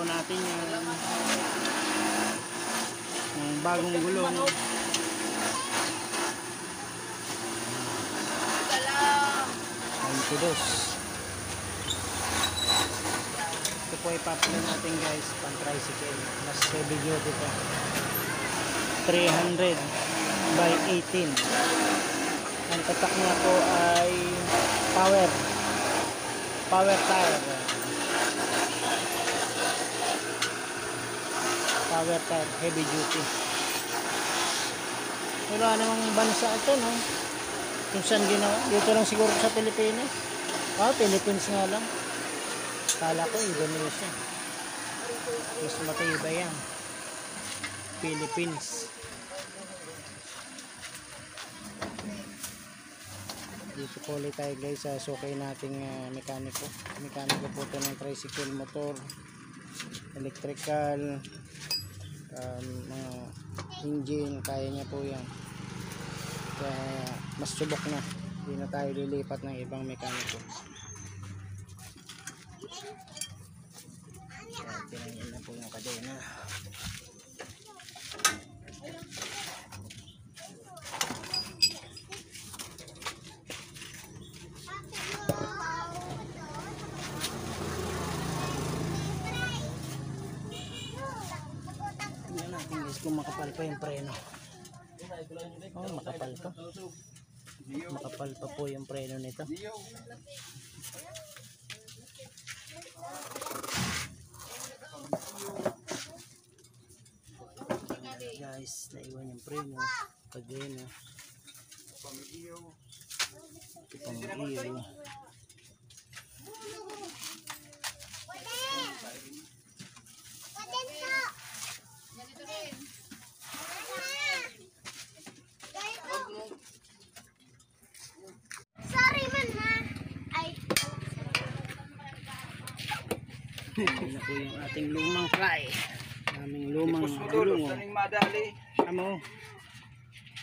po natin yung bagong gulong. Ito po ipapala natin guys, pang tricycle, mas heavy duty po, 300 by 18. Ang tatak niya po ay power tire, heavy duty. Wala namang bansa ito, no? Kung saan ginawa, dito lang siguro sa Pilipinas. Philippines nga lang. Kala ko Indonesia. Mas matibay yan, Philippines. Dito po ulit tayo guys sa sukay nating mekaniko po ito ng tricycle, motor, electrical, mga engine, kaya niya po yan. Kaya mas subok na, hindi na tayo lilipat ng ibang mekaniko. Tinangin na po yung kadena. Tingnan natin guys kung makapal pa yung preno. Makapal pa. Makapal pa po yung preno nito. Guys, naiwan yung preno. Kadena. Pamilyo. Sorry man ma. Ay. Ayan na po yung ating lumang fly. Aming lumang gulong. Amo.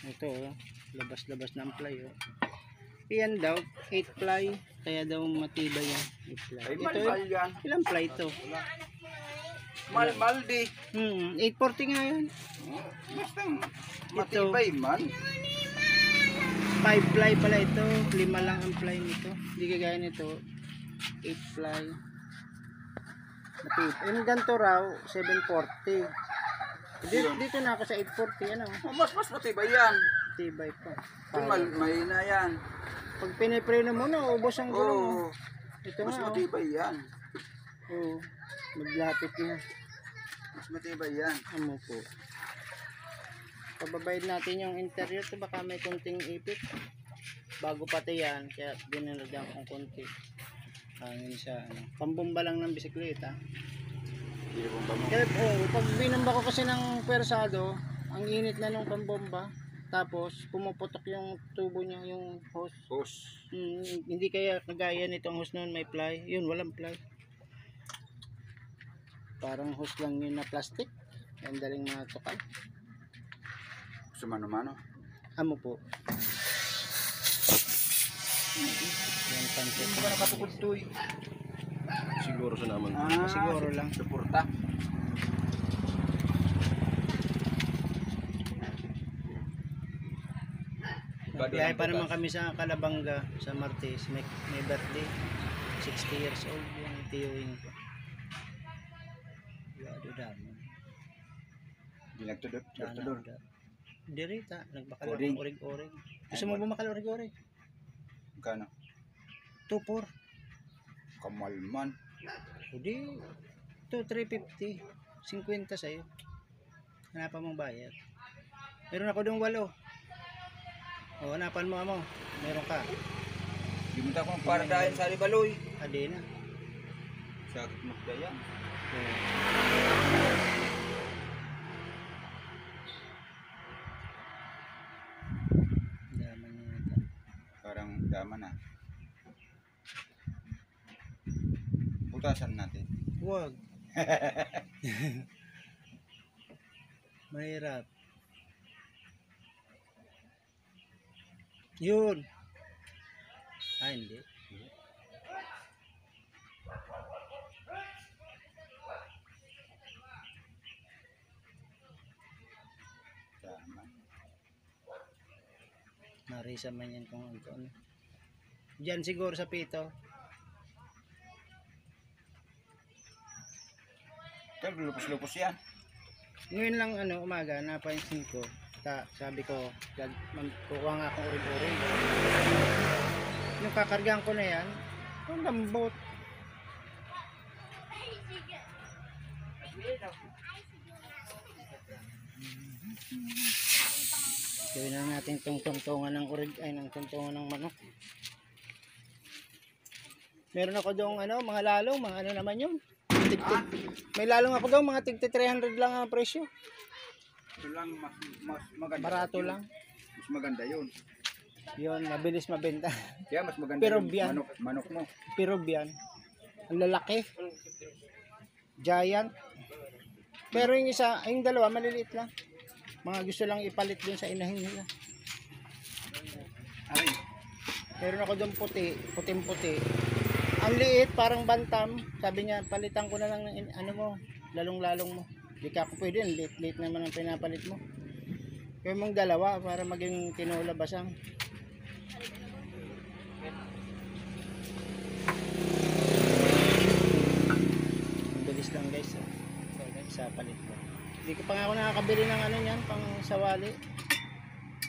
Ito labas-labas ng fly. Iyan daw 8 ply, kaya daw matibay yan. 8 ply. Ito ilang ply ito? Maldi. 840 nga yan. Basta matibay man. 5 ply pala ito, 5 lang ang ply nito. Hindi kagaya nito 8 ply. Yung ganito raw 740. Dito na ako sa 840, ano? Mas matibay yan. Tibay pa. May na yan. Pag pinipreno mo na, ubos ang gulong. Ito mas nga. matibay yan. Maglapit na. Mas matibay yan. Amo po. Pababayad natin yung interior, to baka may konting ipit. Bago pati yan, kaya dinalagyan kong konti. Hangin siya, pambomba lang ng bisikleta. Kaya pag binamba ko kasi ng pwersado, ang init na nung pambomba. Tapos pumuputok yung tubo niya, yung hose. Hindi kaya kagaya nitong hose noon may ply. Yun, walang ply. Parang hose lang yun na plastic. Ang daling matukal. Sumano-mano. Amo po. Yan pansit. Hindi ka nakatukod to eh. Siguro sa naman. Siguro lang. Suporta. Biyahe pa naman kami sa Calabanga, sa Martes. May birthday. 60 years old yung tiyuhin ko. Yado dami. Hindi nagtudot. Dirita, nagbakal ng orig-orig. Gusto mo bumakal orig-orig? Magkano? 2-4. Kamalman. Hindi. Ito 350. 50 sa'yo. Hanapan mong bayad. Meron ako doon 8. Hanapan mo amo. Meron ka. Hindi mo takong para dahil sa Ribaloy. Adi na. Sakit magdaya. Daman niya ito. Parang dama na. Putasan natin. Huwag. Mahirap. Yun. Hindi. Parisa man yan kung ano. Diyan siguro sa pito. Ito, lupos-lupos yan. Ngayon lang umaga napansin ko. Sabi ko, kukuha nga akong uring-uring. Yung kakargahan ko na yan, ang lambot. Gawin na natin itong tungtungan ng ng tungtungan ng manok. Meron ako doong mga lalong, mga naman yun. May lalong ako daw, mga tigti 300 lang ang presyo. Ito lang, mas maganda. Barato yun. lang. Mas maganda yun. Yun, mabilis mabenta. Kaya mas maganda Peruvian. yung manok mo. Peruvian. Ang lalaki. Giant. Pero yung isa, yung dalawa, maliliit lang. Mga gusto lang ipalit dun sa inahin nila. Ay, Meron ako doon puti, puting-puti. Ang liit, parang bantam. Sabi niya, palitan ko na lang ng lalong-lalong mo. Di ka ako pwede, liit naman ang pinapalit mo. Kaya mong dalawa para maging tinola basang. Ang bilis lang guys. Sa palit mo. Hindi ko pa nga ako nakakabili ng niyan, pang sawali.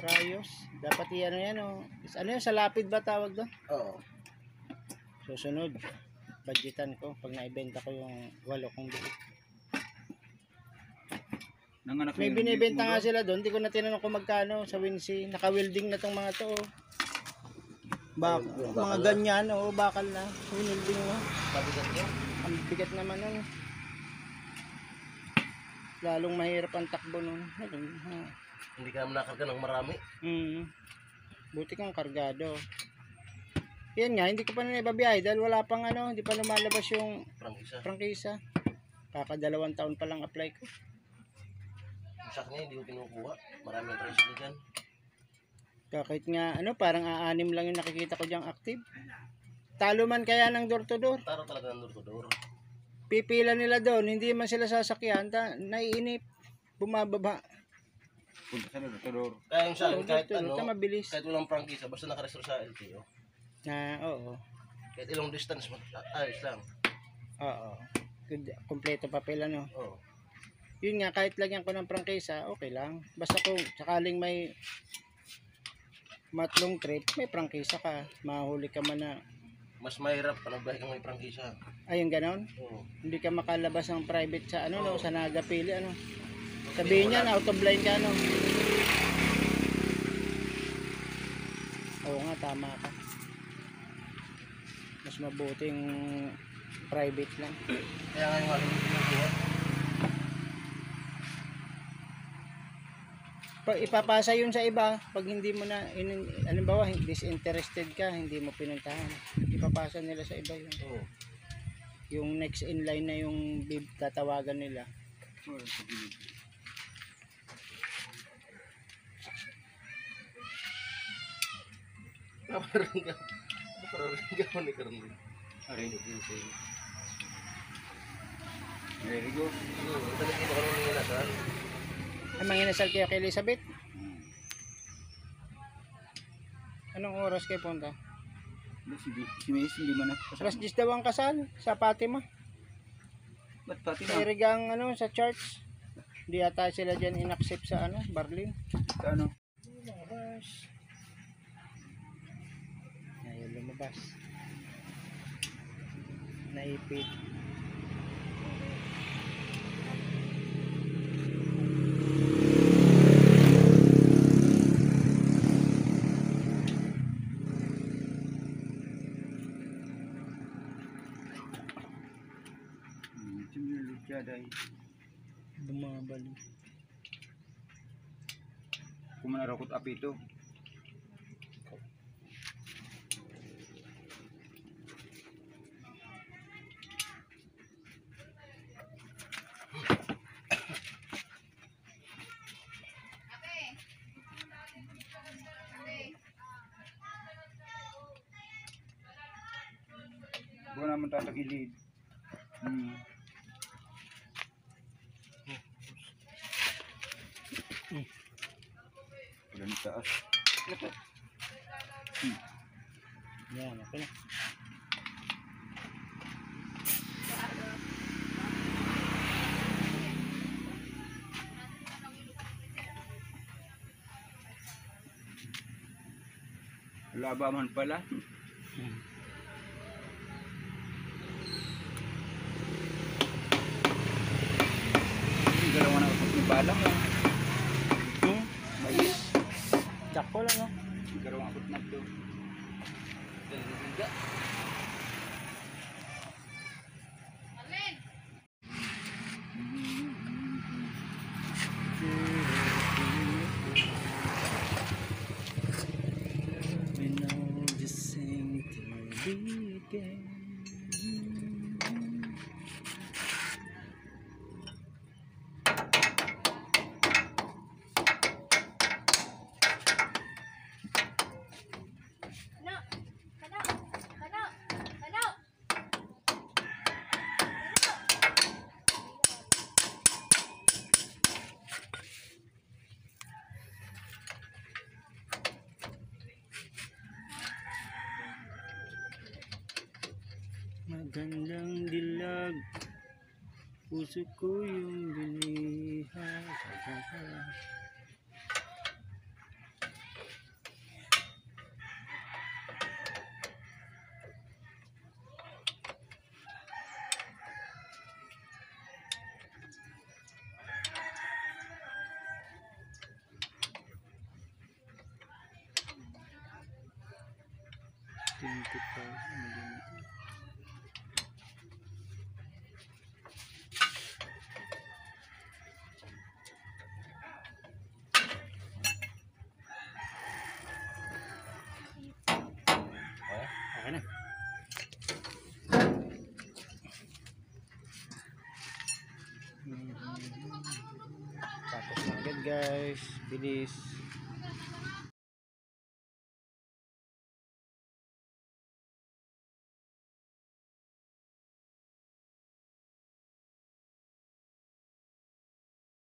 Rayos. Dapat yan sa lapid ba tawag doon? Oo. Susunod, budgetan ko pag naibenta ko yung 8 kong bilik. nanganak May yung binibenta mo nga doon. sila doon, hindi ko na tinanong kung magkano sa Wincy. Naka-welding na tong mga to. Mga ganyan, bakal na. Winilding mo. Pabigat niya. Ang bigat naman nun. Lalong mahirap ang takbo nun. Hindi ka naman nakarga ng marami. Buti kang kargado. Yan nga, hindi ko pa na ibabiyahe dahil wala pang hindi pa lumalabas yung Prangkisa. prangkisa. Kaka-2 taon pa lang apply ko. Sa kanya hindi ko kinukuha. Marami ang tricycle dyan. Kahit nga parang 6 lang yung nakikita ko diyang active. Talo man kaya ng door to door. Taro talaga ng door-to-door. Pipila nila doon, hindi man sila sasakyan, naiinip, bumababa. Punta sa lutador. Kaya yung sa akin, kahit Mabilis. kahit walang prangkisa, basta nakarestro sa LTO. Oo. Kahit ilang distance, ayos lang. Oo. Kompleto papel Oo. Yun nga, kahit lagyan ko ng prangkisa, okay lang. Basta kung sakaling may matlong trip, may prangkisa ka. Mahuli ka man na, Mas mahirap panagbahay kang may prangkisa. ayun ganon. Oo. Hindi ka makalabas ng private sa sa Nagapili, Sabihin niya, out of line ka, Oo nga, tama ka. Mas mabuting private lang. Kaya nga yung aking kinukuha. Pag ipapasa yun sa iba, pag hindi mo na, halimbawa, disinterested ka, hindi mo pinuntahan, ipapasa nila sa iba yun. Oo. Yung next in line na yung tatawagan nila. Naparang ka. Naparang ka ni Carmen. Aray. Ginseng. Very good. Oo. Talagang ko nung nilasan. Ay, manginasal kayo kay Elizabeth? Anong oras kayo punta? Si Mace, hindi man ako Alas kasama. 10 daw ang kasal sa Fatima. Ba't pati Sa na? irigang sa church. Hindi ata sila dyan inaccept sa Barlin. Ano? Lumabas. Ayun, lumabas. Naipit. Bumabalik. Kung manarakot apito. Bukan naman tatagilid. Wala ni taas. Yan, okay na. Laba man pala. Galaw na ako ng balang lang. Bayis. Jakko lang, no? Galaw ako na ito. We know the same to begin. Kano. Kano. Kano. Kano. Magandang dilag, puso ko yung bilihan. Okay na. Tapos na agad guys. Bilis.